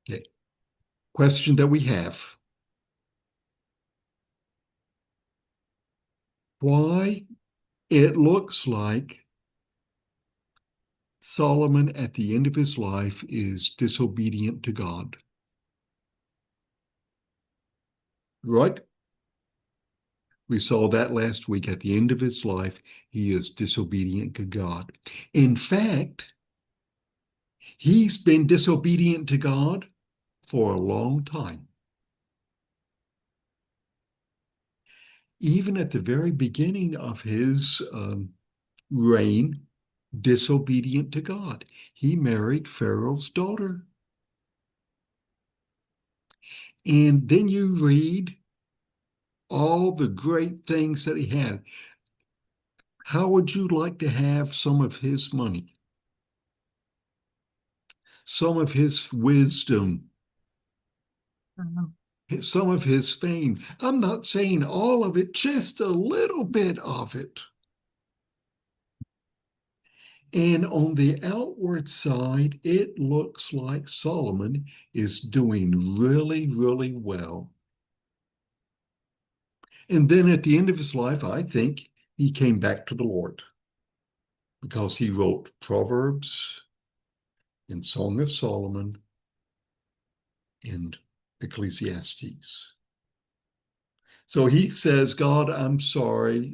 Okay. Question that we have. Why it looks like Solomon at the end of his life is disobedient to God. Right? We saw that last week. At the end of his life, he is disobedient to God. In fact, he's been disobedient to God for a long time. Even at the very beginning of his reign, disobedient to God. He married Pharaoh's daughter. And then you read all the great things that he had. How would you like to have some of his money, some of his wisdom, some of his fame? I'm not saying all of it, just a little bit of it. And on the outward side, it looks like Solomon is doing really, really well. And then at the end of his life, I think he came back to the Lord because he wrote Proverbs and Song of Solomon and Ecclesiastes. So he says, God, I'm sorry.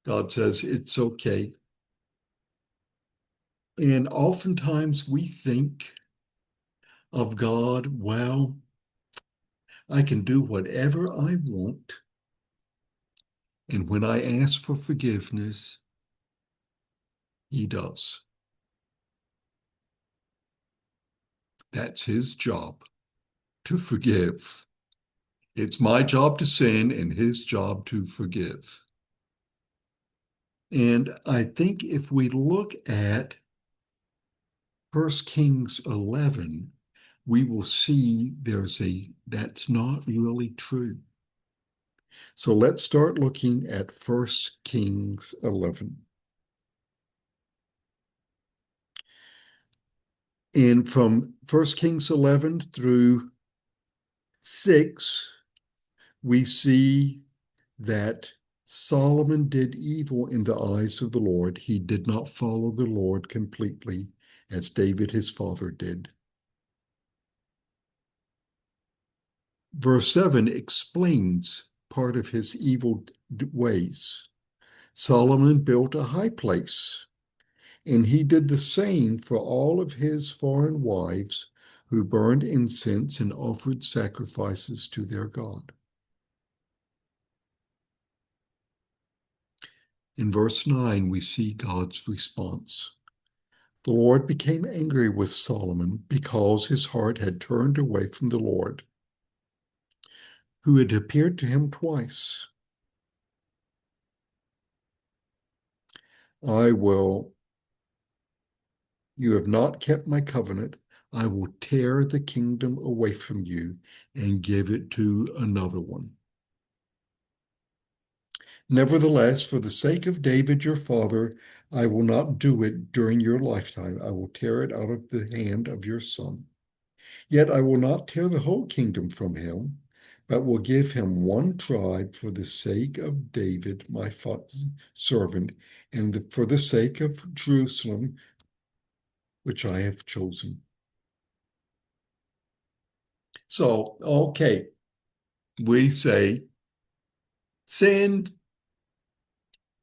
God says, it's okay. And oftentimes we think of God, well, I can do whatever I want. And when I ask for forgiveness, he does. That's his job, to forgive. It's my job to sin and his job to forgive. And I think if we look at 1 Kings 11, we will see that's not really true. So let's start looking at 1 Kings 11. And from 1 Kings 11 through 6, we see that Solomon did evil in the eyes of the Lord. He did not follow the Lord completely as David his father did. Verse 7 explains part of his evil ways. Solomon built a high place, and he did the same for all of his foreign wives who burned incense and offered sacrifices to their God. In verse 9, we see God's response. The Lord became angry with Solomon because his heart had turned away from the Lord, who had appeared to him twice. You have not kept my covenant. I will tear the kingdom away from you and give it to another one. Nevertheless, for the sake of David your father, I will not do it during your lifetime. I will tear it out of the hand of your son. Yet I will not tear the whole kingdom from him, but will give him one tribe for the sake of David, my servant, and for the sake of Jerusalem, which I have chosen. So, okay, we say sin,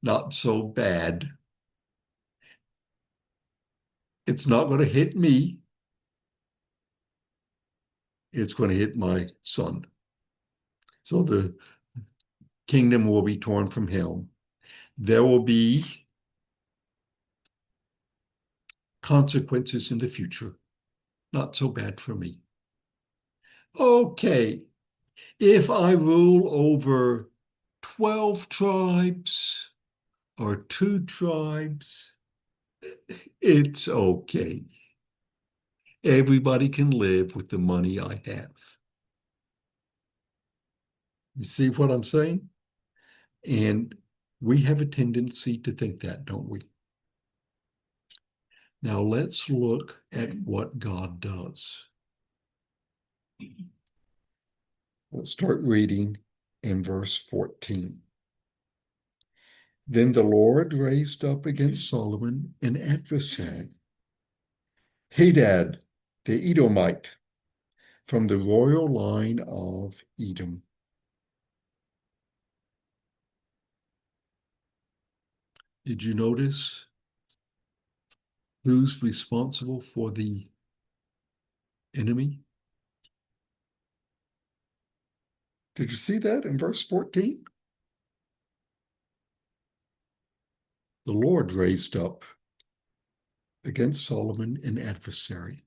not so bad. It's not going to hit me. It's going to hit my son. So the kingdom will be torn from him. There will be consequences in the future. Not so bad for me. Okay, if I rule over 12 tribes or 2 tribes, it's okay. Everybody can live with the money I have. You see what I'm saying? And we have a tendency to think that, don't we? Now let's look at what God does. Let's start reading in verse 14. Then the Lord raised up against Solomon an adversary, Hadad the Edomite, from the royal line of Edom. Did you notice who's responsible for the enemy? Did you see that in verse 14? The Lord raised up against Solomon an adversary.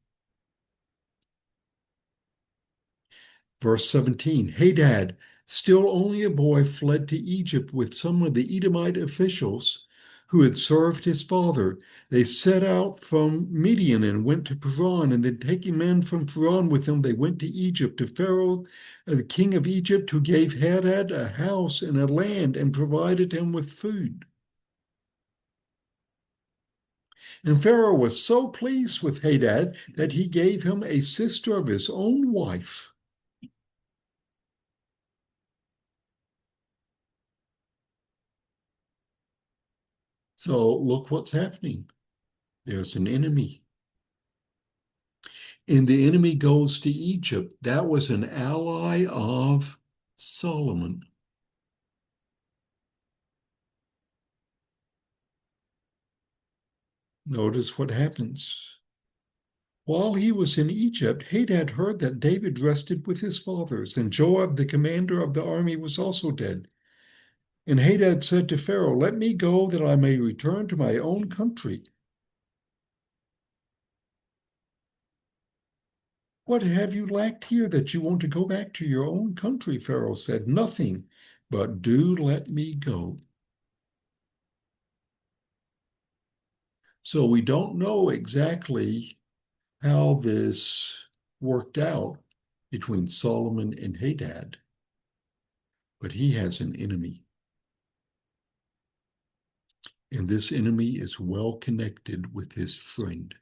Verse 17, Hadad, still only a boy, fled to Egypt with some of the Edomite officials who had served his father. They set out from Midian and went to Paran, and then taking men from Paran with them, they went to Egypt, to Pharaoh, the king of Egypt, who gave Hadad a house and a land and provided him with food. And Pharaoh was so pleased with Hadad that he gave him a sister of his own wife. So look what's happening. There's an enemy. And the enemy goes to Egypt. That was an ally of Solomon. Notice what happens. While he was in Egypt, Hadad heard that David rested with his fathers, and Joab, the commander of the army, was also dead. And Hadad said to Pharaoh, "Let me go that I may return to my own country." "What have you lacked here that you want to go back to your own country?" Pharaoh said. "Nothing, but do let me go." So we don't know exactly how this worked out between Solomon and Hadad, but he has an enemy. And this enemy is well connected with his friend,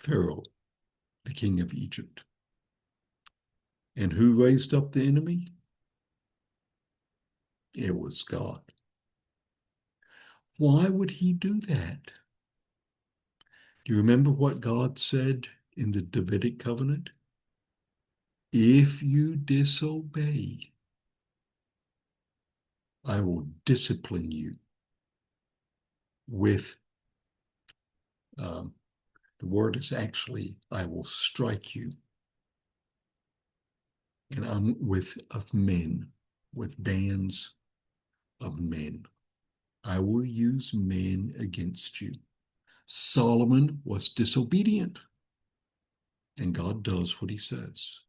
Pharaoh, the king of Egypt. And who raised up the enemy? It was God. Why would he do that? Do you remember what God said in the Davidic covenant? If you disobey, I will discipline you with, the word is actually, I will strike you. And I'm of men, with bands of men. I will use men against you. Solomon was disobedient, and God does what he says.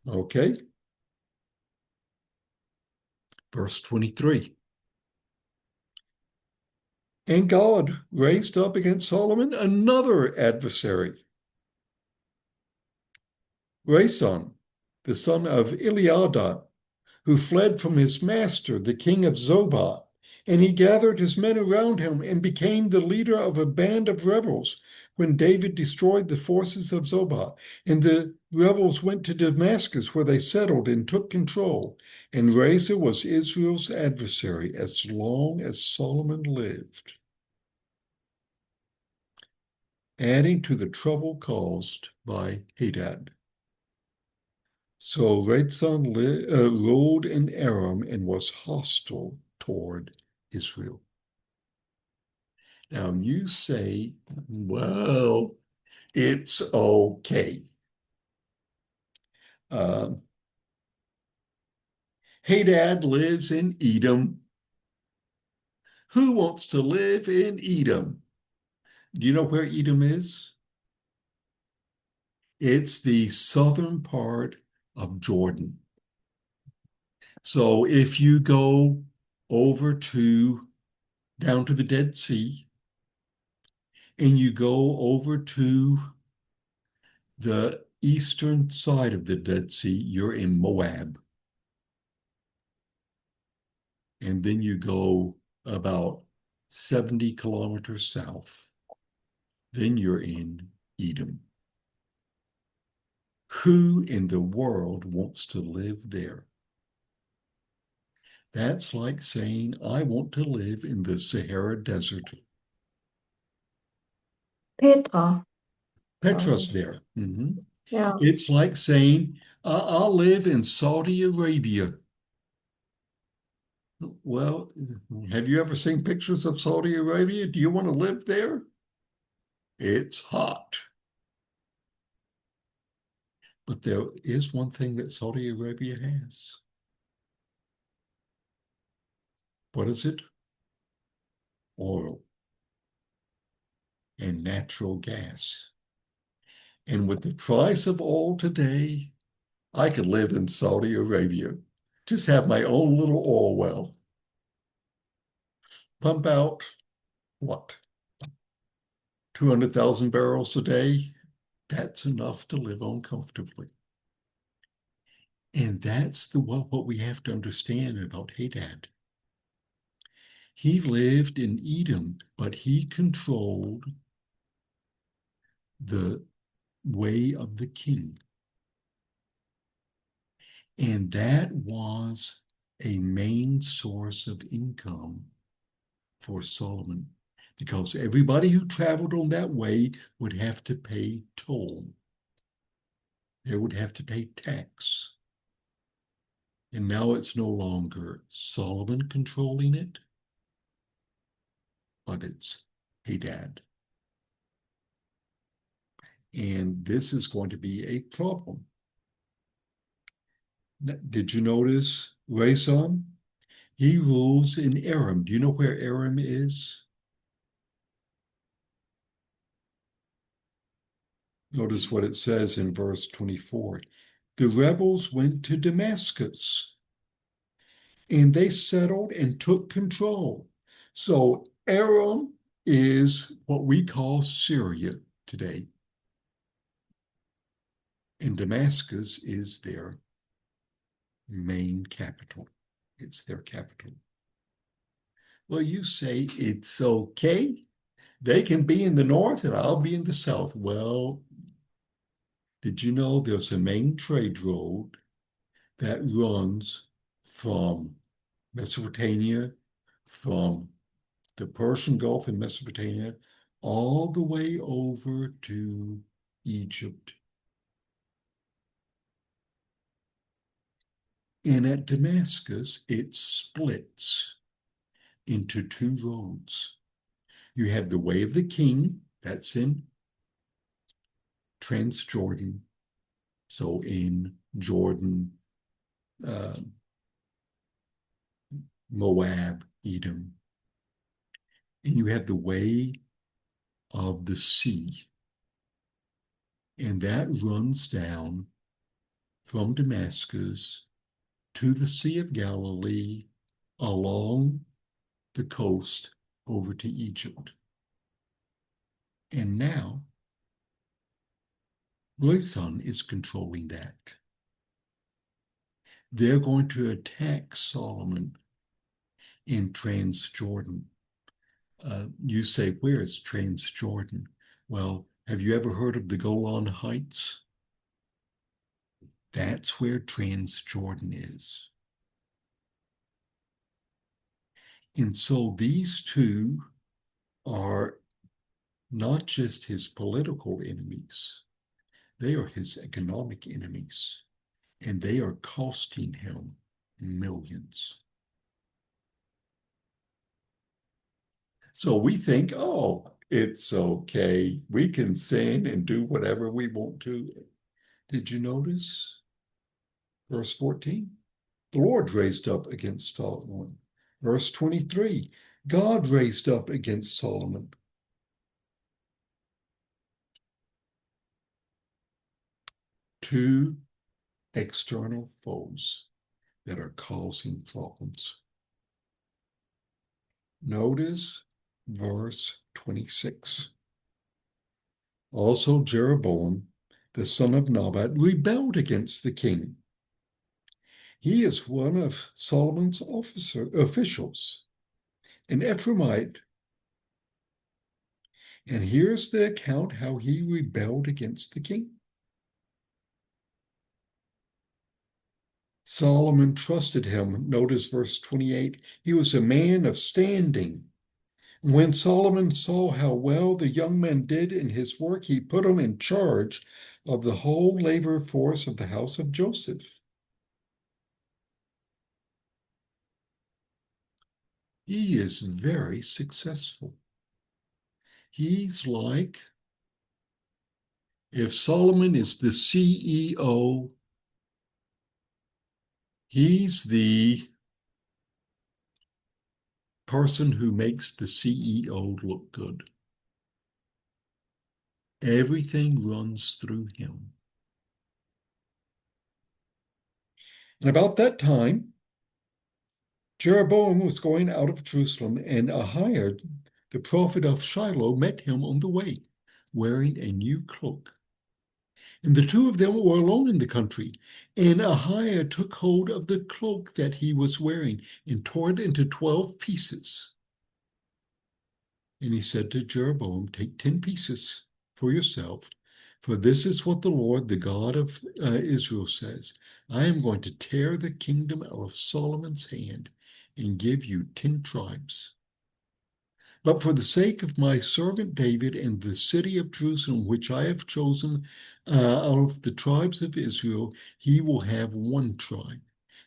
Okay. Verse 23. And God raised up against Solomon another adversary, Rason, the son of Eliada, who fled from his master, the king of Zobah. And he gathered his men around him and became the leader of a band of rebels when David destroyed the forces of Zobah. And the rebels went to Damascus, where they settled and took control. And Rezah was Israel's adversary as long as Solomon lived, adding to the trouble caused by Hadad. So Rezon ruled in Aram and was hostile toward Israel. Now you say, well, it's okay. Hadad lives in Edom. Who wants to live in Edom? Do you know where Edom is? It's the southern part of Jordan. So if you go over down to the Dead Sea, and you go over to the eastern side of the Dead Sea, you're in Moab. And then you go about 70 kilometers south. Then you're in Edom. Who in the world wants to live there? That's like saying, I want to live in the Sahara Desert. Petra. Petra's there. Mm-hmm. Ja. It's like saying, I'll live in Saudi Arabia. Well, have you ever seen pictures of Saudi Arabia? Do you want to live there? It's hot. But there is one thing that Saudi Arabia has. What is it? Oil and natural gas. And with the price of oil today, I could live in Saudi Arabia, just have my own little oil well, pump out what, 200,000 barrels a day? That's enough to live on comfortably. And that's what we have to understand about Hadad. He lived in Edom, but he controlled the way of the king. And that was a main source of income for Solomon, because everybody who traveled on that way would have to pay toll. They would have to pay tax. And now it's no longer Solomon controlling it, but it's Hadad. And this is going to be a problem. Did you notice Rezon? He rules in Aram. Do you know where Aram is? Notice what it says in verse 24. The rebels went to Damascus and they settled and took control. So Aram is what we call Syria today. And Damascus is their main capital. It's their capital. Well, you say it's okay. They can be in the north and I'll be in the south. Well, did you know there's a main trade road that runs from Mesopotamia, from the Persian Gulf in Mesopotamia, all the way over to Egypt? And at Damascus, it splits into two roads. You have the Way of the King, that's in Transjordan, so in Jordan, uh, Moab, Edom. And you have the Way of the Sea, and that runs down from Damascus to the Sea of Galilee along the coast over to Egypt. And now Rezon is controlling that. They're going to attack Solomon in Transjordan. You say, where is Transjordan? Well, have you ever heard of the Golan Heights? That's where Transjordan is. And so these two are not just his political enemies, they are his economic enemies, and they are costing him millions. So we think, oh, it's okay. We can sin and do whatever we want to. Did you notice? Verse 14, the Lord raised up against Solomon. Verse 23, God raised up against Solomon. Two external foes that are causing problems. Notice verse 26. Also Jeroboam, the son of Nebat, rebelled against the king. He is one of Solomon's officials, an Ephraimite. And here's the account how he rebelled against the king. Solomon trusted him. Notice verse 28. He was a man of standing. When Solomon saw how well the young man did in his work, he put him in charge of the whole labor force of the house of Joseph. He is very successful. He's like, if Solomon is the CEO, he's the person who makes the CEO look good. Everything runs through him. And about that time, Jeroboam was going out of Jerusalem, and Ahiah, the prophet of Shiloh, met him on the way, wearing a new cloak. And the two of them were alone in the country. And Ahiah took hold of the cloak that he was wearing and tore it into 12 pieces. And he said to Jeroboam, take 10 pieces for yourself, for this is what the Lord, the God of Israel, says. I am going to tear the kingdom out of Solomon's hand and give you 10 tribes. But for the sake of my servant David and the city of Jerusalem, which I have chosen out of the tribes of Israel, he will have one tribe.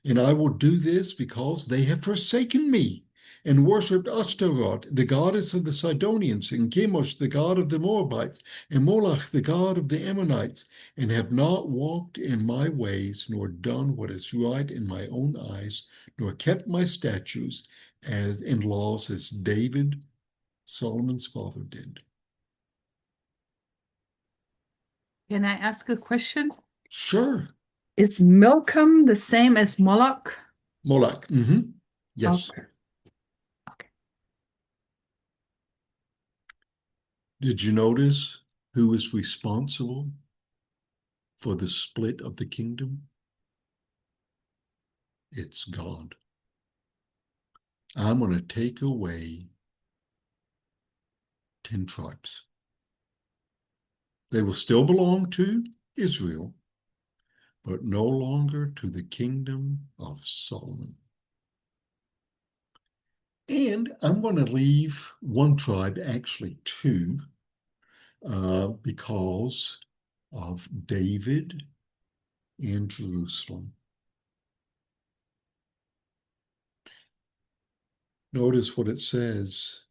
And I will do this because they have forsaken me and worshipped Ashtaroth, the goddess of the Sidonians, and Chemosh, the god of the Moabites, and Moloch, the god of the Ammonites, and have not walked in my ways, nor done what is right in my own eyes, nor kept my statutes and laws as David, Solomon's father, did. Can I ask a question? Sure. Is Milcom the same as Moloch? Moloch. Yes. Okay. Okay. Did you notice who is responsible for the split of the kingdom? It's God. I'm going to take away 10 tribes. They will still belong to Israel, but no longer to the kingdom of Solomon. And I'm going to leave one tribe, actually two, because of David and Jerusalem. Notice what it says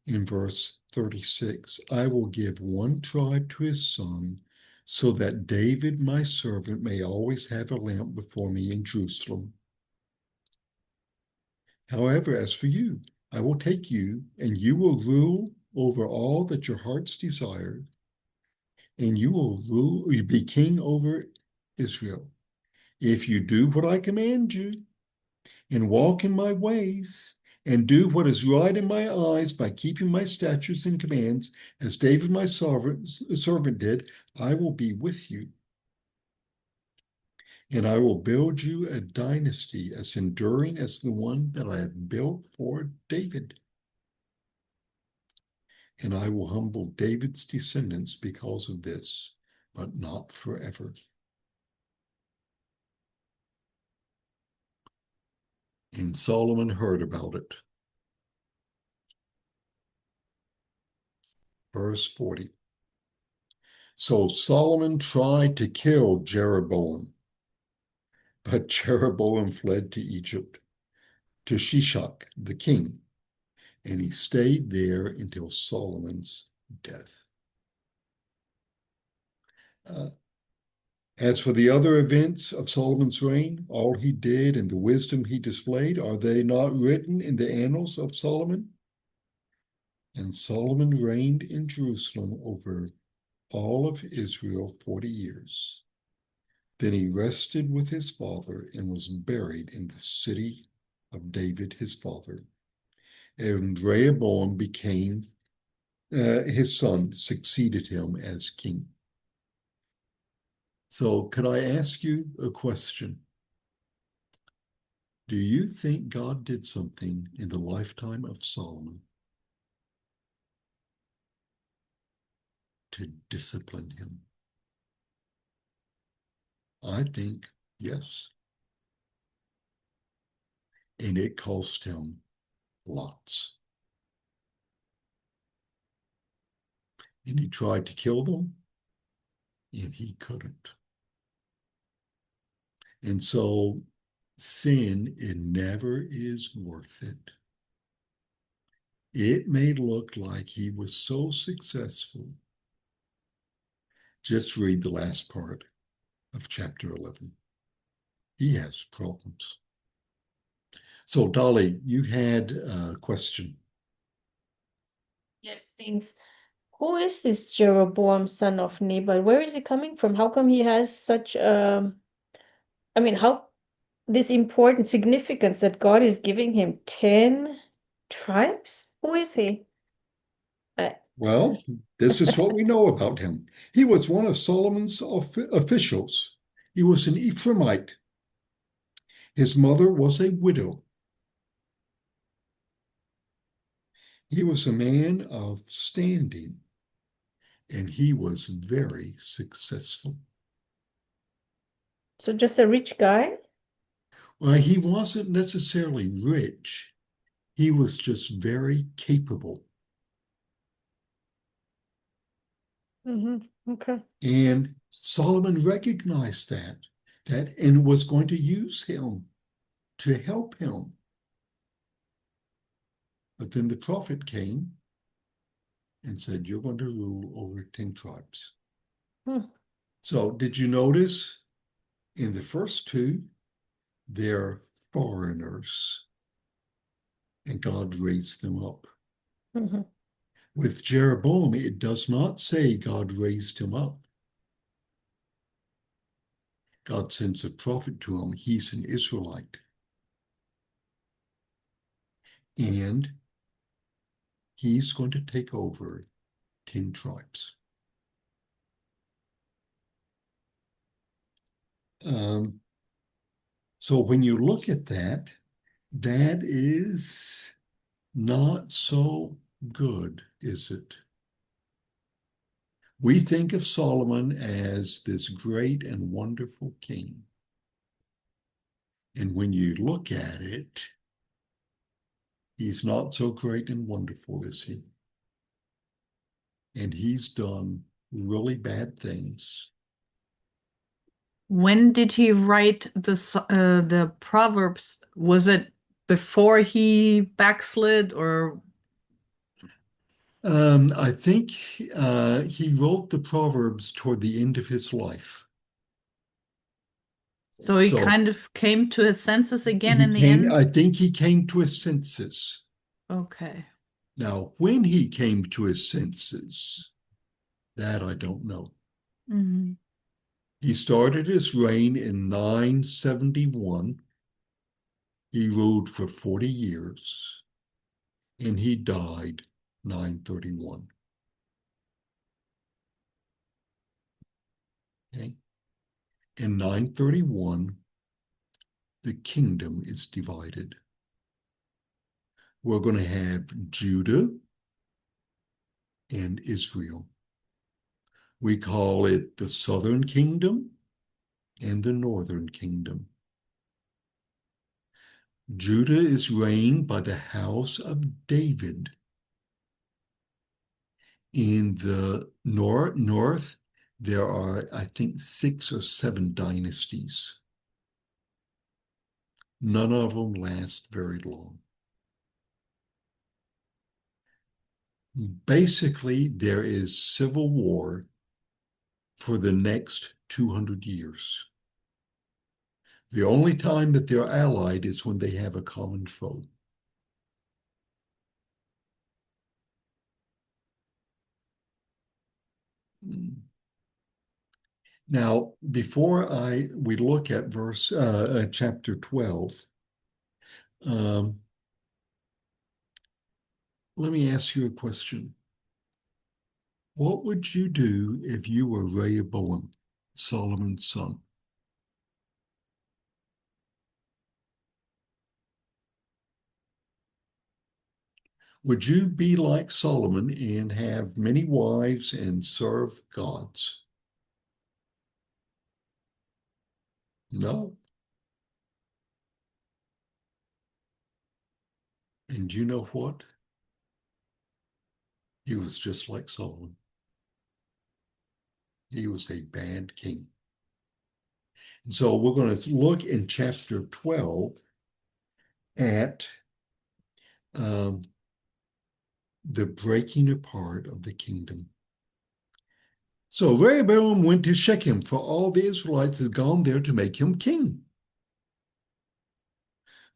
in verse 36. I will give one tribe to his son, so that David, my servant, may always have a lamp before me in Jerusalem. However, as for you, I will take you, and you will rule over all that your hearts desire, and you will be king over Israel. If you do what I command you and walk in my ways and do what is right in my eyes by keeping my statutes and commands, as David my servant did, I will be with you. And I will build you a dynasty as enduring as the one that I have built for David. And I will humble David's descendants because of this, but not forever. And Solomon heard about it. Verse 40. So Solomon tried to kill Jeroboam, but Jeroboam fled to Egypt, to Shishak, the king, and he stayed there until Solomon's death. As for the other events of Solomon's reign, all he did and the wisdom he displayed, are they not written in the annals of Solomon? And Solomon reigned in Jerusalem over all of Israel 40 years. Then he rested with his father and was buried in the city of David, his father. And Rehoboam became, his son succeeded him as king. So, could I ask you a question? Do you think God did something in the lifetime of Solomon to discipline him? I think yes. And it cost him lots. And he tried to kill them, and he couldn't. And so sin, it never is worth it. It may look like he was so successful. Just read the last part of chapter 11. He has problems. So, Dolly, you had a question. Yes, thanks. Who is this Jeroboam, son of Nebat? Where is he coming from? How come he has such how this important significance that God is giving him 10 tribes? Who is he? Well, this is what we know about him. He was one of Solomon's officials. He was an Ephraimite. His mother was a widow. He was a man of standing, and he was very successful. So just a rich guy? Well, he wasn't necessarily rich. He was just very capable. Okay. And Solomon recognized that and was going to use him to help him. But then the prophet came and said, you're going to rule over 10 tribes. So did you notice in the first two, they're foreigners and God raised them up. With Jeroboam, it does not say God raised him up. God sends a prophet to him. He's an Israelite. And he's going to take over 10 tribes. So when you look at that, that is not so good, is it? We think of Solomon as this great and wonderful king. And when you look at it, he's not so great and wonderful, is he? And he's done really bad things. When did he write the Proverbs? Was it before he backslid, or? I think he wrote the Proverbs toward the end of his life. So he kind of came to his senses again in the end? I think he came to his senses. Okay. Now, when he came to his senses, that I don't know. He started his reign in 971. He ruled for 40 years, and he died 931. Okay. In 931, the kingdom is divided. We're going to have Judah and Israel. We call it the southern kingdom and the northern kingdom. Judah is reigned by the house of David. In the north, there are, I think, 6 or 7 dynasties. None of them last very long. Basically, there is civil war for the next 200 years. The only time that they're allied is when they have a common foe. Now, before we look at chapter 12, let me ask you a question. What would you do if you were Rehoboam, Solomon's son? Would you be like Solomon and have many wives and serve gods? No. And you know what? He was just like Solomon. He was a bad king. And so we're going to look in chapter 12 at um, the breaking apart of the kingdom. So Rehoboam went to Shechem, for all the Israelites had gone there to make him king.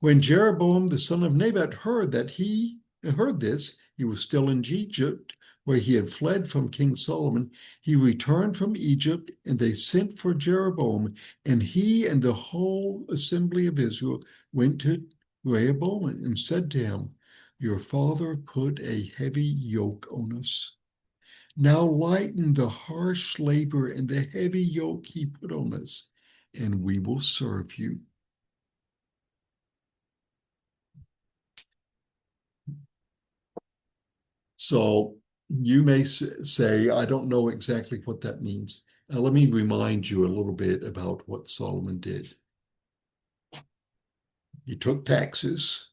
When Jeroboam the son of Nebat heard this, he was still in Egypt, where he had fled from King Solomon. He returned from Egypt, and they sent for Jeroboam, and he and the whole assembly of Israel went to Rehoboam and said to him, "Your father put a heavy yoke on us. Now lighten the harsh labor and the heavy yoke he put on us, and we will serve you." So you may say, I don't know exactly what that means. Let me remind you a little bit about what Solomon did. He took taxes.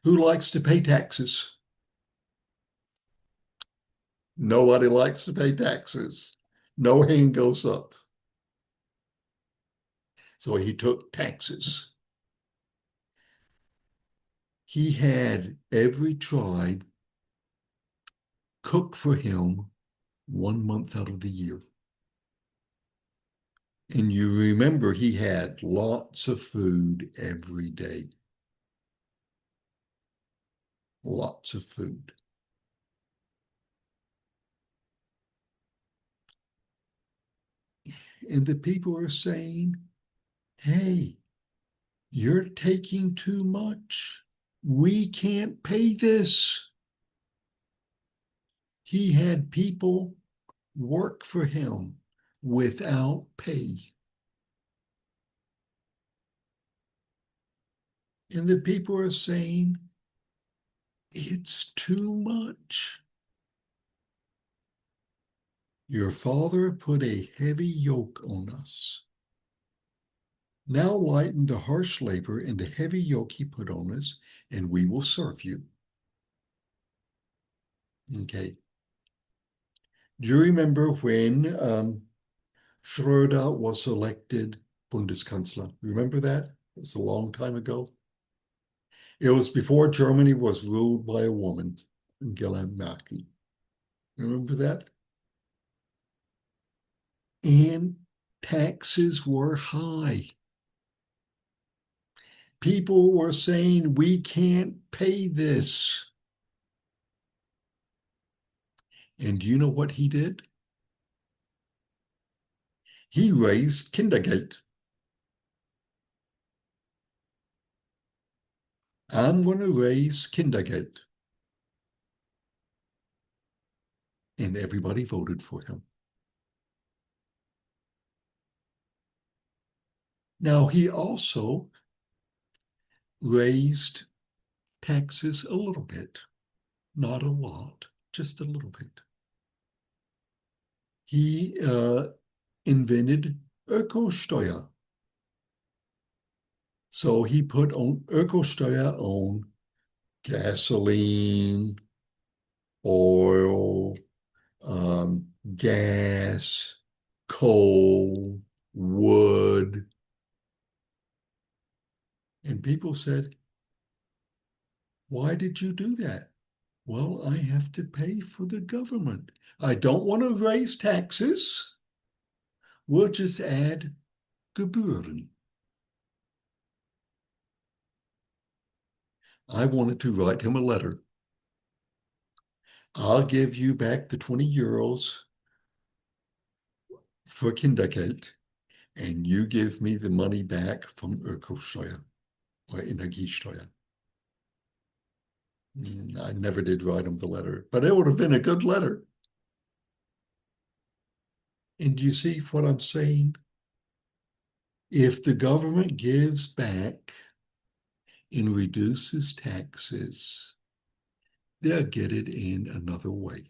Who likes to pay taxes? Nobody likes to pay taxes. No hand goes up. So he took taxes. He had every tribe cook for him 1 month out of the year. And you remember he had lots of food every day. Lots of food. And the people are saying, hey, you're taking too much. We can't pay this. He had people work for him without pay. And the people are saying, it's too much. Your father put a heavy yoke on us. Now lighten the harsh labor and the heavy yoke he put on us, and we will serve you. Okay. Do you remember when Schröder was elected Bundeskanzler? Remember that? It was a long time ago. It was before Germany was ruled by a woman, Angela Merkel. Remember that? And taxes were high. People were saying, we can't pay this. And do you know what he did? He raised Kindergeld. I'm going to raise Kindergeld. And everybody voted for him. Now, he also raised taxes a little bit, not a lot, just a little bit. He invented Ökosteuer. So he put on Ökosteuer on gasoline, oil, gas, coal, wood. And people said, why did you do that? Well, I have to pay for the government. I don't want to raise taxes. We'll just add Gebühren. I wanted to write him a letter. I'll give you back the 20 euros for Kindergeld, and you give me the money back from Ökosteuer or Energiesteuer. I never did write him the letter, but it would have been a good letter. And do you see what I'm saying? If the government gives back and reduces taxes, they'll get it in another way.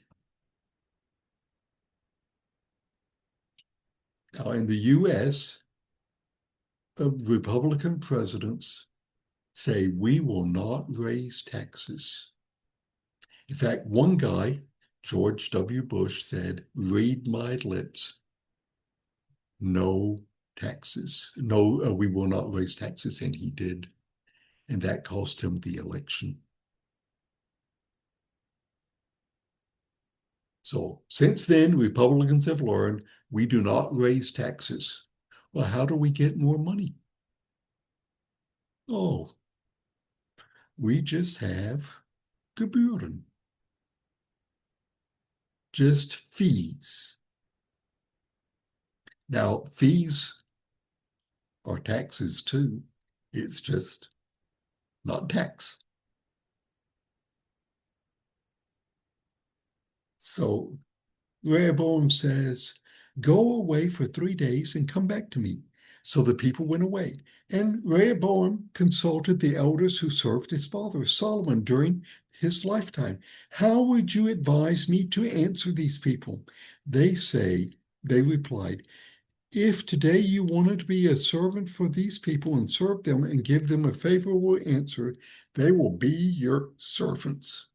Now, in the US, Republican presidents say we will not raise taxes. In fact, one guy, George W. Bush, said, read my lips, no taxes. No, we will not raise taxes. And he did. And that cost him the election. So since then, Republicans have learned we do not raise taxes. Well, how do we get more money? Oh, we just have Gebühren, just fees. Now, fees are taxes too. It's just not tax. So Rehoboam says, go away for 3 days and come back to me. So the people went away. And Rehoboam consulted the elders who served his father Solomon during his lifetime. How would you advise me to answer these people? They replied, if today you wanted to be a servant for these people and serve them and give them a favorable answer, they will be your servants.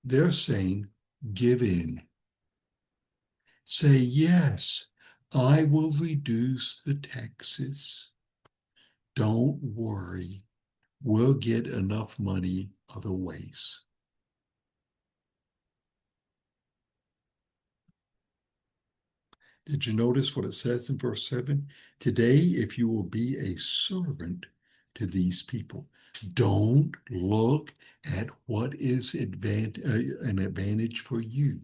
They're saying, give in. Say, yes, I will reduce the taxes. Don't worry, we'll get enough money other ways. Did you notice what it says in verse 7? Today, if you will be a servant to these people, don't look at what is an advantage for you.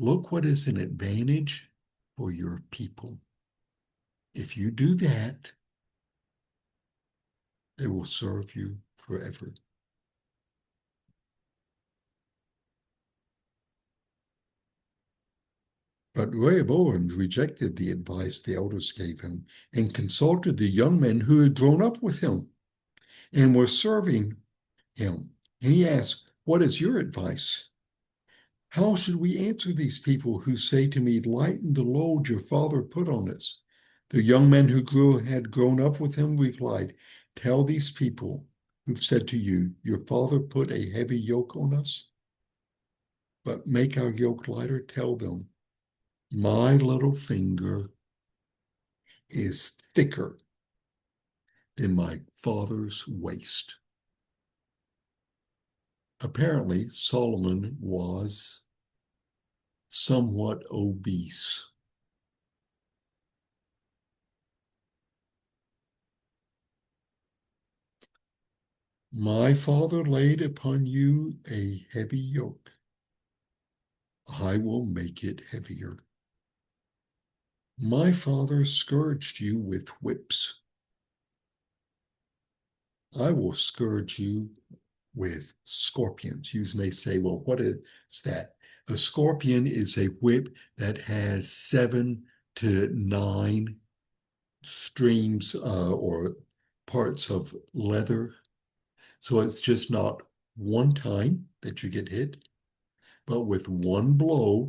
Look what is an advantage for your people. If you do that, they will serve you forever. But Rehoboam rejected the advice the elders gave him and consulted the young men who had grown up with him and were serving him. And he asked, what is your advice? How should we answer these people who say to me, lighten the load your father put on us? The young men who had grown up with him replied, tell these people who've said to you, your father put a heavy yoke on us, but make our yoke lighter. Tell them, my little finger is thicker than my father's waist. Apparently, Solomon was somewhat obese. My father laid upon you a heavy yoke. I will make it heavier. My father scourged you with whips. I will scourge you with scorpions. You may say, well, what is that? A scorpion is a whip that has 7 to 9 streams or parts of leather. So it's just not one time that you get hit, but with one blow,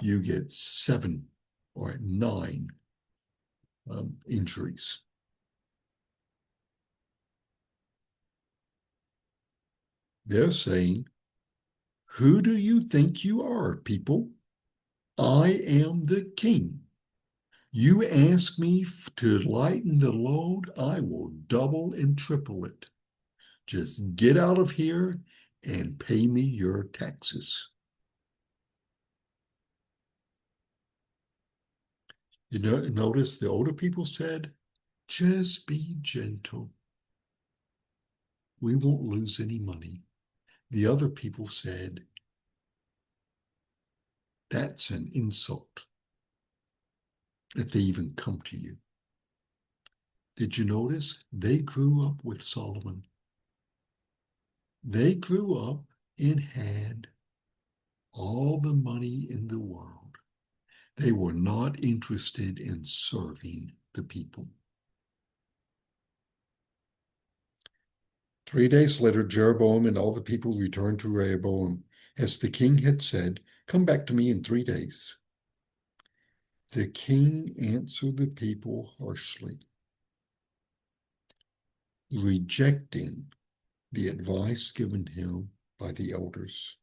you get 7 or 9 injuries. They're saying, who do you think you are, people? I am the king. You ask me to lighten the load, I will double and triple it. Just get out of here and pay me your taxes. You know, notice the older people said, just be gentle. We won't lose any money. The other people said, that's an insult that they even come to you. Did you notice they grew up with Solomon? They grew up and had all the money in the world. They were not interested in serving the people. 3 days later, Jeroboam and all the people returned to Rehoboam. As the king had said, "Come back to me in 3 days." The king answered the people harshly, rejecting the advice given him by the elders.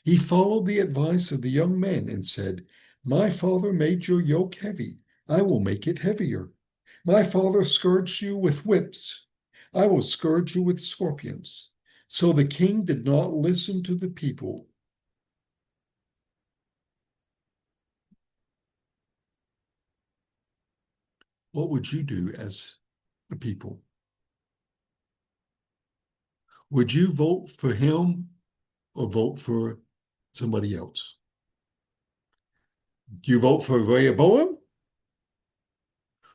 He followed the advice of the young men and said, "My father made your yoke heavy. I will make it heavier. My father scourged you with whips. I will scourge you with scorpions." So the king did not listen to the people. What would you do as a people? Would you vote for him or vote for somebody else? Do you vote for Rehoboam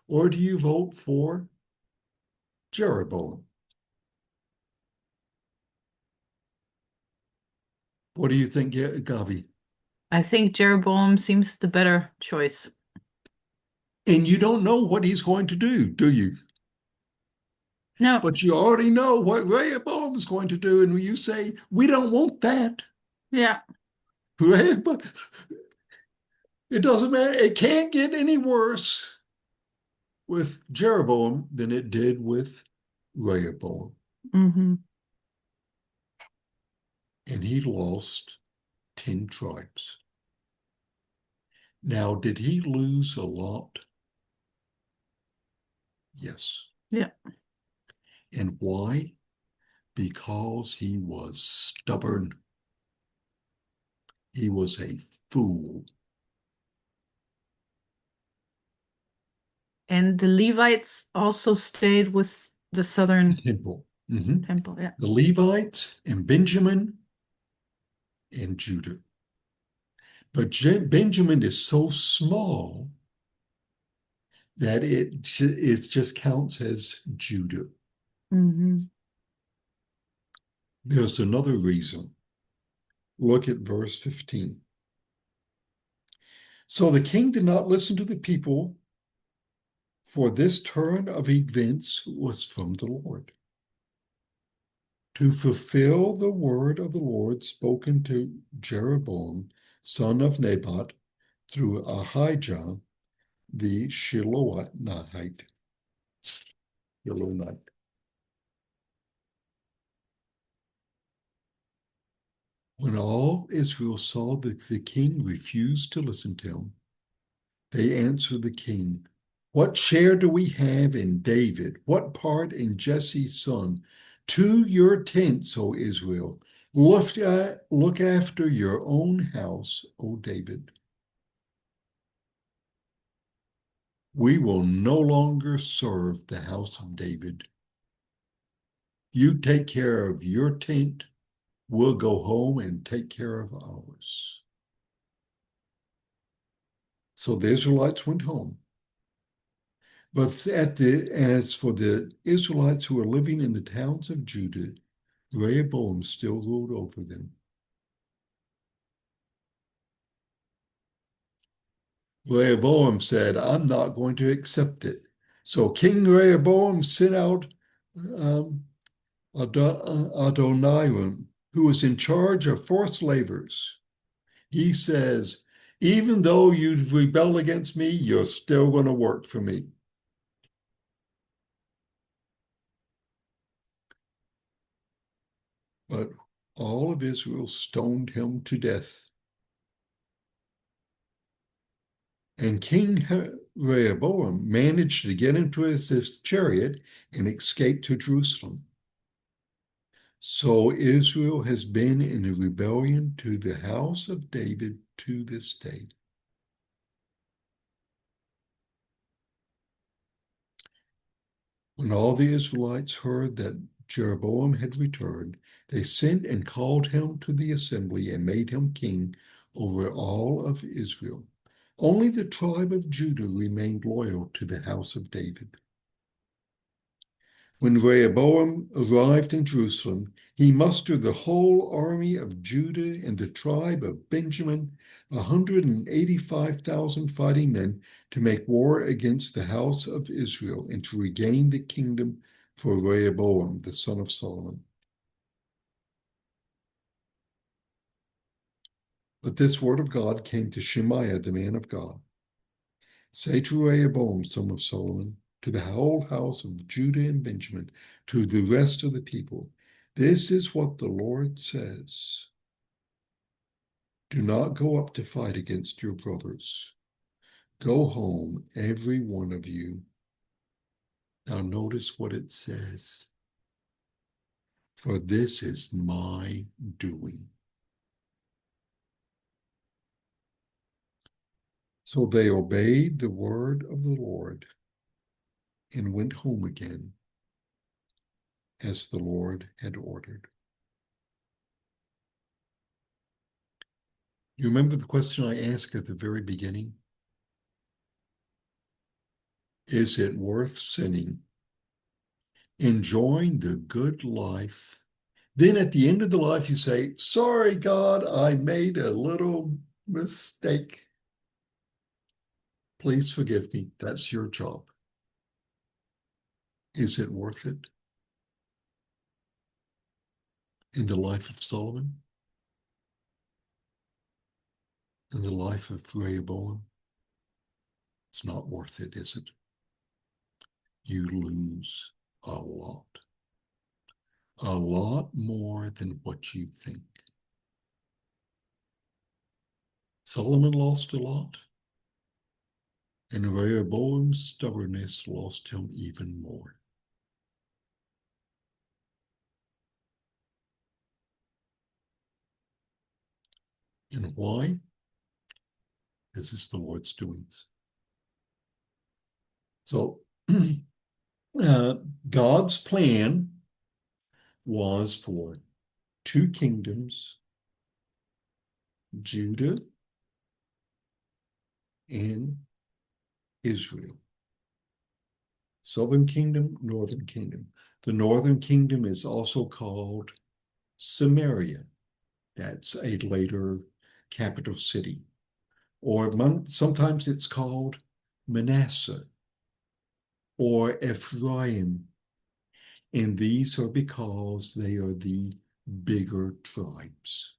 or do you vote for Jeroboam? What do you think, Gavi? I think Jeroboam seems the better choice. And you don't know what he's going to do you? No. But you already know what Rehoboam is going to do. And you say, we don't want that. Yeah. But it doesn't matter. It can't get any worse with Jeroboam than it did with Rehoboam. Mm-hmm. And he lost 10 tribes. Now, did he lose a lot? Yes. Yeah. And why? Because he was stubborn. He was a fool. And the Levites also stayed with the southern Temple. temple. Yeah. The Levites and Benjamin and Judah. But Benjamin is so small that it just counts as Judah. Mm-hmm. There's another reason. Look at verse 15. So the king did not listen to the people, for this turn of events was from the Lord, to fulfill the word of the Lord spoken to Jeroboam, son of Nebat, through Ahijah the Shilonite. When all Israel saw that the king refused to listen to him, they answered the king, "What share do we have in David? What part in Jesse's son? To your tents, O Israel. Look after your own house, O David. We will no longer serve the house of David. You take care of your tent. We'll go home and take care of ours." So the Israelites went home. But as for the Israelites who were living in the towns of Judah, Rehoboam still ruled over them. Rehoboam said, "I'm not going to accept it." So King Rehoboam sent out Adoniram, who was in charge of forced laborers. He says, "Even though you rebel against me, you're still going to work for me." But all of Israel stoned him to death. And King Rehoboam managed to get into his chariot and escape to Jerusalem. So Israel has been in a rebellion to the house of David to this day. When all the Israelites heard that Jeroboam had returned, they sent and called him to the assembly and made him king over all of Israel. Only the tribe of Judah remained loyal to the house of David. When Rehoboam arrived in Jerusalem, he mustered the whole army of Judah and the tribe of Benjamin, 185,000 fighting men, to make war against the house of Israel and to regain the kingdom for Rehoboam, the son of Solomon. But this word of God came to Shemaiah, the man of God. Say to Rehoboam, son of Solomon, to the whole house of Judah and Benjamin, to the rest of the people, this is what the Lord says. Do not go up to fight against your brothers. Go home, every one of you. Now notice what it says. For this is my doing. So they obeyed the word of the Lord and went home again as the Lord had ordered. You remember the question I asked at the very beginning? Is it worth sinning, enjoying the good life? Then at the end of the life, you say, sorry, God, I made a little mistake. Please forgive me. That's your job. Is it worth it? In the life of Solomon? In the life of Rehoboam? It's not worth it, is it? You lose a lot more than what you think. Solomon lost a lot, and Rehoboam's stubbornness lost him even more. And why? This is the Lord's doings. So God's plan was for two kingdoms, Judah and Israel. Southern kingdom, northern kingdom. The northern kingdom is also called Samaria. That's a later capital city. Or sometimes it's called Manasseh or Ephraim. And these are because they are the bigger tribes.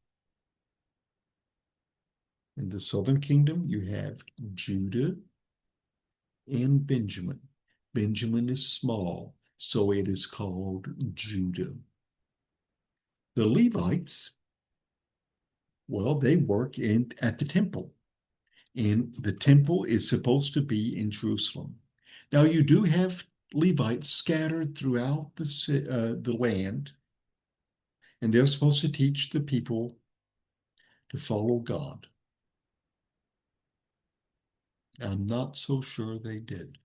In the southern kingdom, you have Judah and Benjamin. Benjamin is small, so it is called Judah. The Levites, well, they work at the temple, and the temple is supposed to be in Jerusalem. Now, you do have Levites scattered throughout the land, and they're supposed to teach the people to follow God. I'm not so sure they did.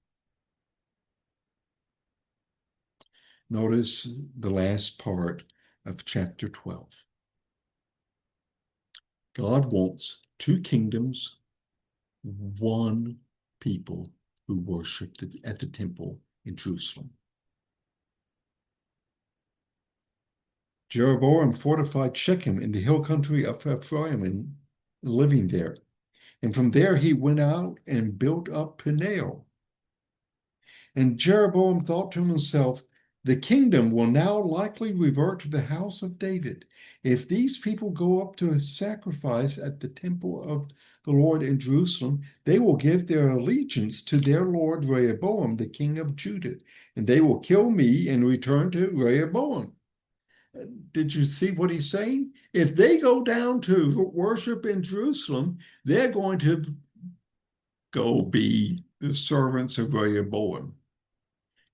Notice the last part of chapter 12. God wants two kingdoms, one people who worship at the temple in Jerusalem. Jeroboam fortified Shechem in the hill country of Ephraim and living there. And from there he went out and built up Peniel. And Jeroboam thought to himself, the kingdom will now likely revert to the house of David. If these people go up to sacrifice at the temple of the Lord in Jerusalem, they will give their allegiance to their lord Rehoboam, the king of Judah, and they will kill me and return to Rehoboam. Did you see what he's saying? If they go down to worship in Jerusalem, they're going to go be the servants of Rehoboam.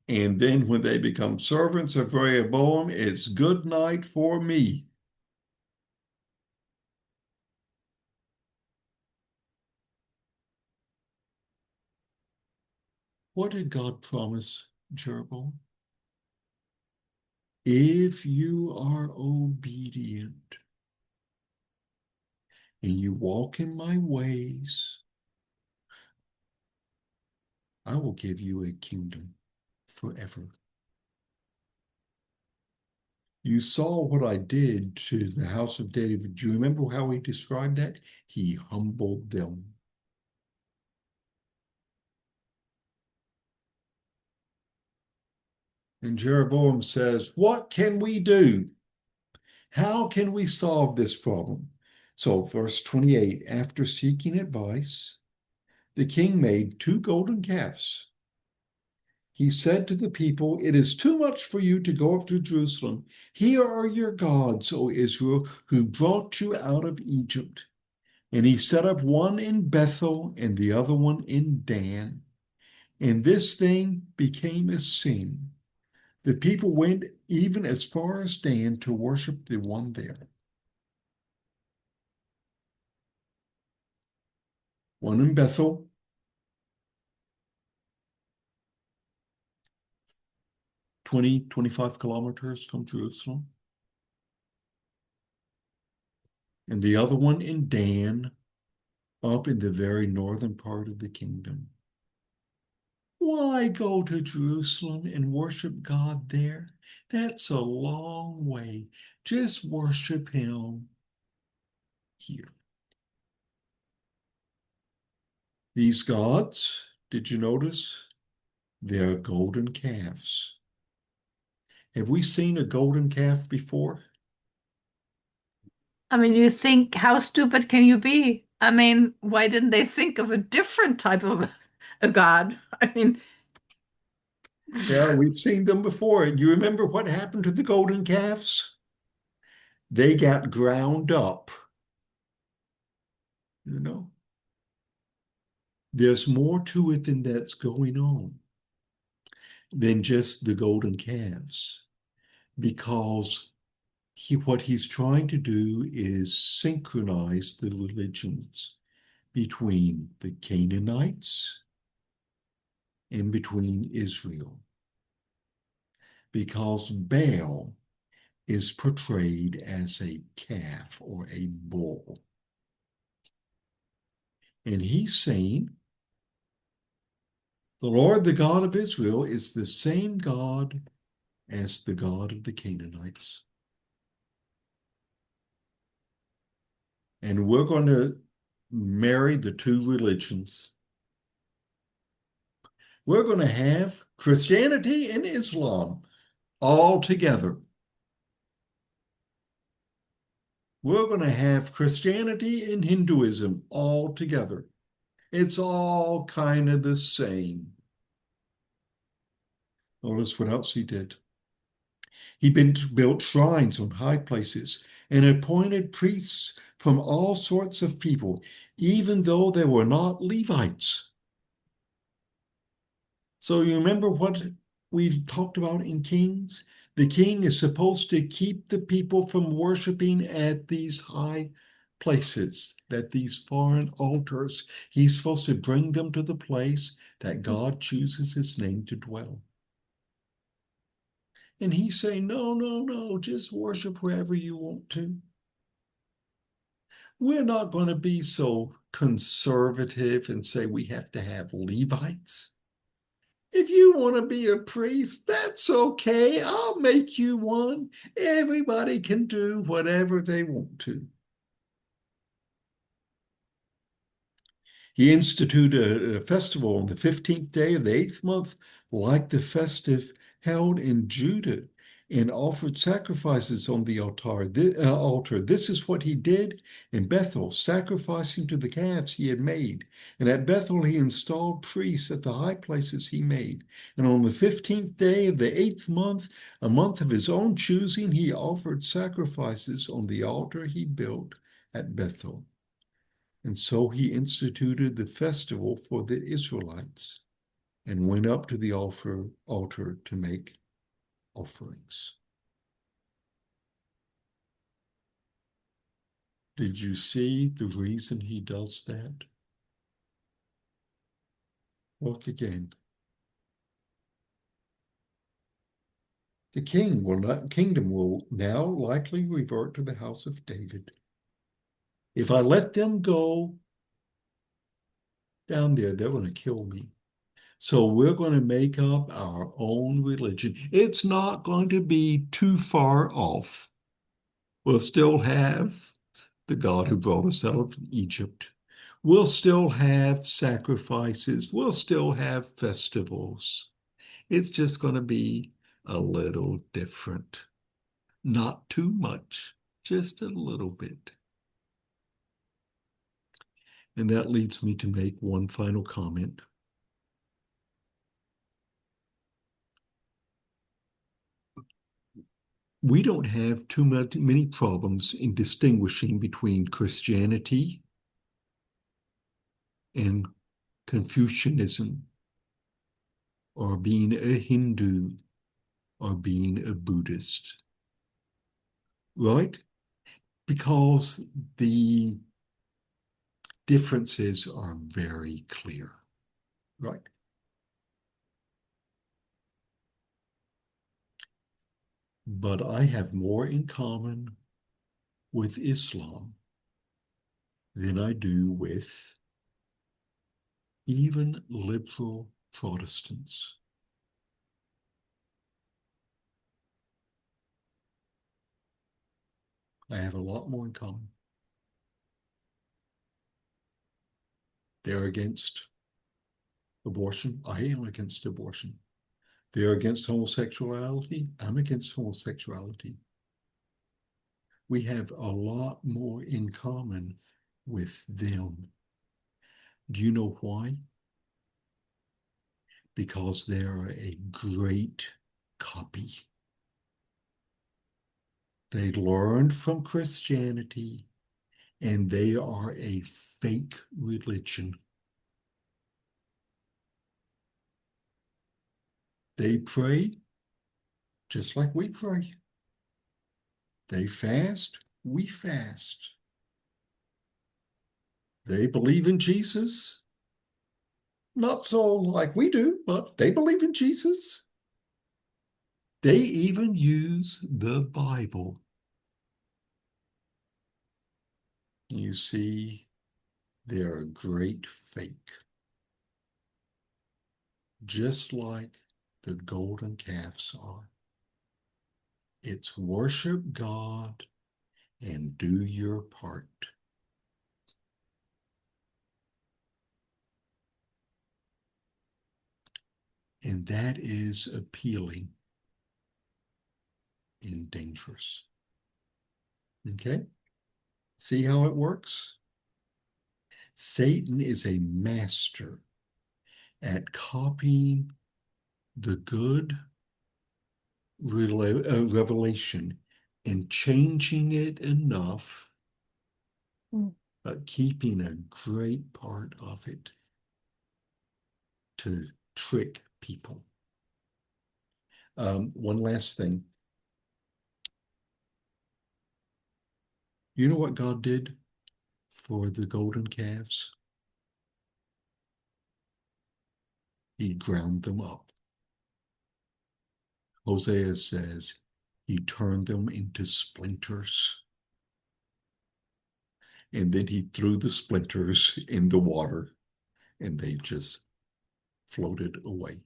And then when they become servants of Rehoboam, it's good night for me. What did God promise Jeroboam? If you are obedient and you walk in my ways, I will give you a kingdom forever. You saw what I did to the house of David. Do you remember how he described that? He humbled them. And Jeroboam says, what can we do? How can we solve this problem? So, verse 28, after seeking advice, the king made 2 golden calves. He said to the people, it is too much for you to go up to Jerusalem. Here are your gods, O Israel, who brought you out of Egypt. And he set up one in Bethel and the other one in Dan. And this thing became a sin. The people went even as far as Dan to worship the one there. One in Bethel, 25 kilometers from Jerusalem. And the other one in Dan, up in the very northern part of the kingdom. Why go to Jerusalem and worship God there? That's a long way. Just worship him here. These gods, did you notice? They're golden calves. Have we seen a golden calf before? I mean, you think, how stupid can you be? I mean, why didn't they think of a different type of a god? I mean, Yeah, we've seen them before. You remember what happened to the golden calves? They got ground up. You know, there's more to it than that's going on than just the golden calves, because what he's trying to do is synchronize the religions between the Canaanites and between Israel, because Baal is portrayed as a calf or a bull. And he's saying, the Lord, the God of Israel, is the same God as the God of the Canaanites. And we're going to marry the 2 religions. We're going to have Christianity and Islam all together. We're going to have Christianity and Hinduism all together. It's all kind of the same. Notice what else he did. He built shrines on high places and appointed priests from all sorts of people, even though they were not Levites. So you remember what we talked about in Kings? The king is supposed to keep the people from worshiping at these high places, at these foreign altars. He's supposed to bring them to the place that God chooses his name to dwell. And he's saying, no, no, no, just worship wherever you want to. We're not going to be so conservative and say we have to have Levites. If you want to be a priest, that's okay. I'll make you one. Everybody can do whatever they want to. He instituted a festival on the 15th day of the 8th month, like the festive held in Judah, and offered sacrifices on the altar. This is what he did in Bethel, sacrificing to the calves he had made. And at Bethel he installed priests at the high places he made. And on the 15th day of the 8th month, a month of his own choosing, he offered sacrifices on the altar he built at Bethel. And so he instituted the festival for the Israelites and went up to the altar to make offerings. Did you see the reason he does that? Look again. The kingdom will now likely revert to the house of David. If I let them go down there, they're going to kill me. So we're going to make up our own religion. It's not going to be too far off. We'll still have the God who brought us out of Egypt. We'll still have sacrifices. We'll still have festivals. It's just going to be a little different. Not too much, just a little bit. And that leads me to make one final comment. We don't have too many problems in distinguishing between Christianity and Confucianism, or being a Hindu, or being a Buddhist, right? Because the differences are very clear, right? But I have more in common with Islam than I do with even liberal Protestants. I have a lot more in common. They're against abortion. I am against abortion. They're against homosexuality. I'm against homosexuality. We have a lot more in common with them. Do you know why? Because they are a great copy. They learned from Christianity, and they are a fake religion. They pray just like we pray. They fast, we fast. They believe in Jesus, not so like we do, but they believe in Jesus. They even use the Bible. You see, they're a great fake, just like the golden calves are. It's worship God and do your part. And that is appealing and dangerous. Okay? See how it works? Satan is a master at copying the good revelation and changing it enough, but keeping a great part of it to trick people. One last thing. You know what God did for the golden calves? He ground them up. Hosea says he turned them into splinters. And then he threw the splinters in the water and they just floated away.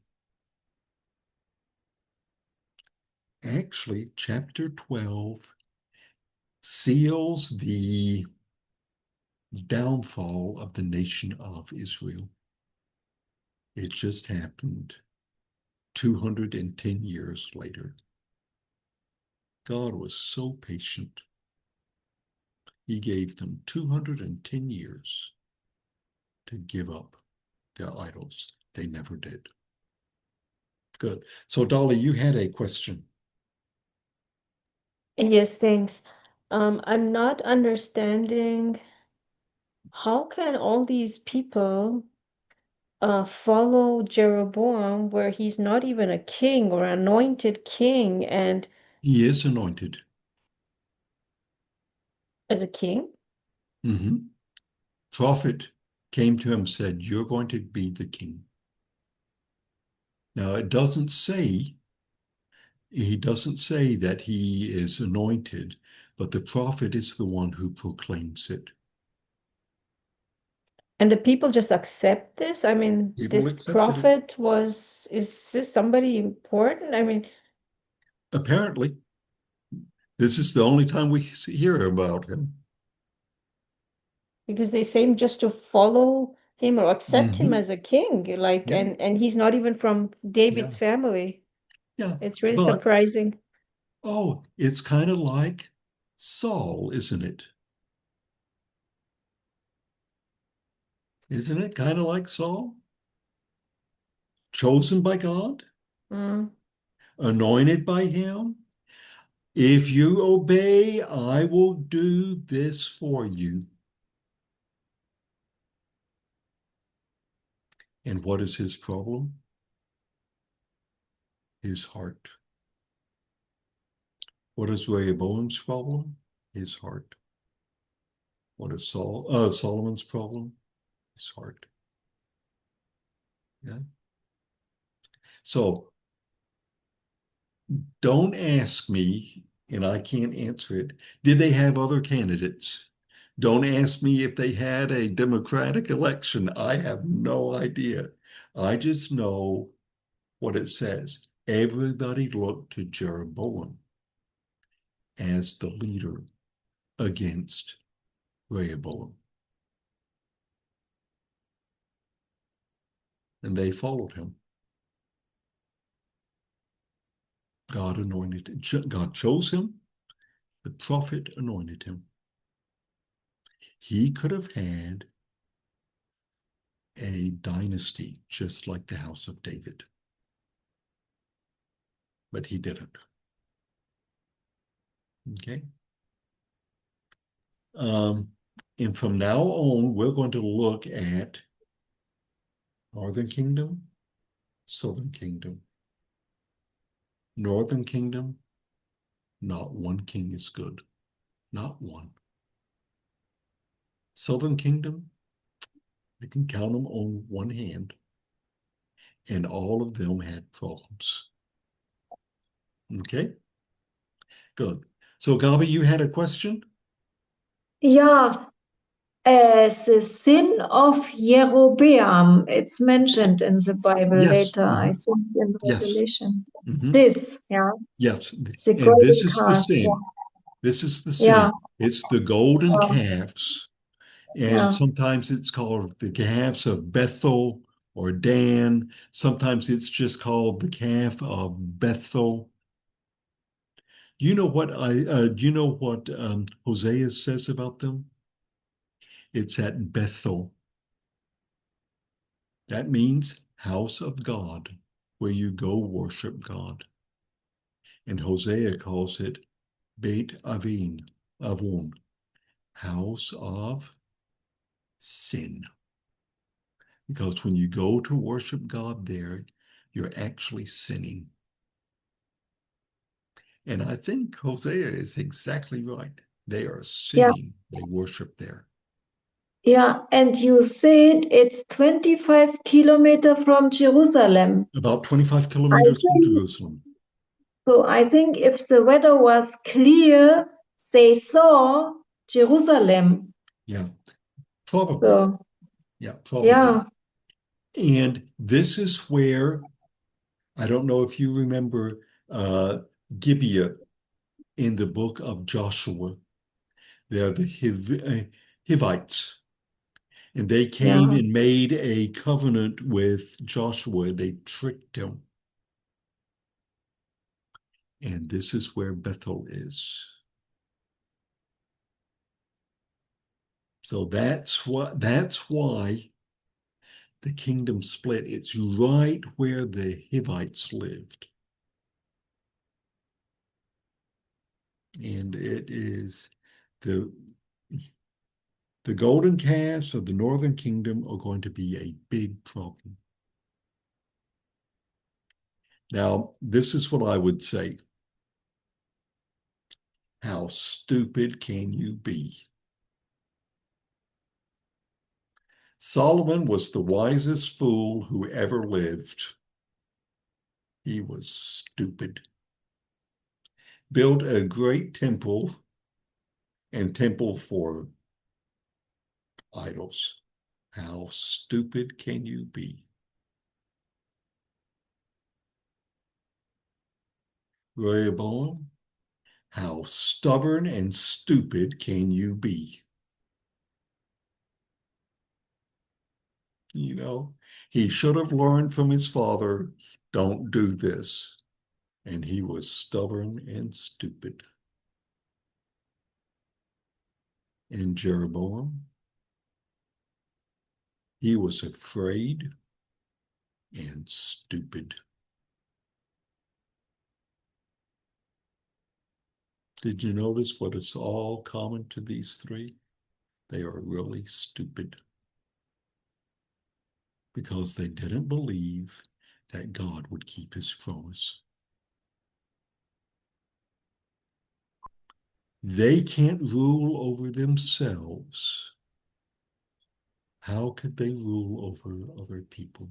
Actually, chapter 12 seals the downfall of the nation of Israel. It just happened 210 years later. God was so patient. He gave them 210 years to give up their idols. They never did. Good. So, Dolly, you had a question. Yes, thanks. I'm not understanding how can all these people follow Jeroboam where he's not even a king or anointed king and He is anointed. as a king? Mm-hmm. Prophet came to him and said, "You're going to be the king." Now, it doesn't say, he doesn't say that he is anointed, but the prophet is the one who proclaims it. And the people just accept this? I mean, People this accepted it. prophet is this somebody important? I mean, Apparently, this is the only time we hear about him. because they seem just to follow him or accept him Hmm. as a king, like, Yeah, and he's not even from yeah, David's family. yeah. It's really But, surprising. oh, it's kind of like Saul, isn't it? Isn't it kind of like Saul? Chosen by God, Mm. anointed by him. If you obey, I will do this for you. And what is his problem? His heart. What is Rehoboam's problem? His heart. What is Solomon's problem? His heart. Yeah. So don't ask me, and I can't answer it. Did they have other candidates? Don't ask me if they had a Democratic election. I have no idea. I just know what it says. Everybody looked to Jeroboam as the leader against Rehoboam, and they followed him. God anointed, God chose him. The prophet anointed him. He could have had a dynasty just like the house of David, but he didn't. Okay. Um, and from now on, we're going to look at Northern Kingdom, Southern Kingdom. Northern Kingdom, not one king is good. Not one. Southern Kingdom, you can count them on one hand, and all of them had problems. Okay, good. So, Gabi, you had a question? Yeah, the sin of Jeroboam, it's mentioned in the Bible Yes. later, I think in Yes. Revelation. Hmm. This, yeah, Yes. the And golden this is the calf, sin. This is the yeah, sin. It's the golden yeah, calves. And yeah, sometimes it's called the calves of Bethel or Dan. Sometimes it's just called the calf of Bethel. Do you know what Hosea says about them? It's at Bethel. That means house of God, where you go worship God. And Hosea calls it Beit Avon, house of sin. Because when you go to worship God there, you're actually sinning. And I think Hosea is exactly right. They are yeah, sinning. They worship there. yeah. And you said it's 25 kilometer from Jerusalem. About 25 I kilometers from think Jerusalem. so. I think if the weather was clear, they saw Jerusalem. Yeah, probably. So, Yeah, probably. yeah, And this is where, I don't know if you remember Gibeah in the book of Joshua. They're the Hivites. And they came yeah, and made a covenant with Joshua. They tricked him. And this is where Bethel is. So that's why the kingdom split. It's right where the Hivites lived. And it is the the golden calves of the northern kingdom are going to be a big problem. Now, this is what I would say. How stupid can you be? Solomon was the wisest fool who ever lived. He was stupid. Built a great temple and temple for idols. How stupid can you be? Rehoboam, how stubborn and stupid can you be? You know, he should have learned from his father, don't do this. And he was stubborn and stupid. And Jeroboam, he was afraid and stupid. Did you notice what is all common to these three? They are really stupid because they didn't believe that God would keep his promise. They can't rule over themselves. How could they rule over other people?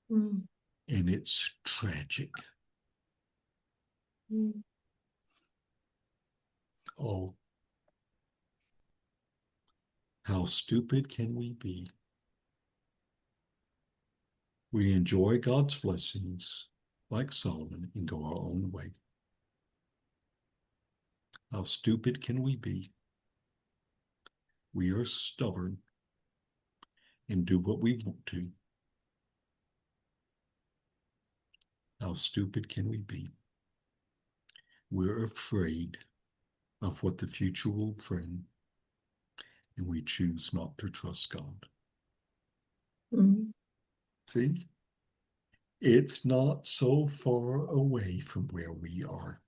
Mm. And it's tragic. Mm. Oh, how stupid can we be? We enjoy God's blessings like Solomon and go our own way. How stupid can we be? We are stubborn and do what we want to. How stupid can we be? We're afraid of what the future will bring, and we choose not to trust God. Mm. See? It's not so far away from where we are.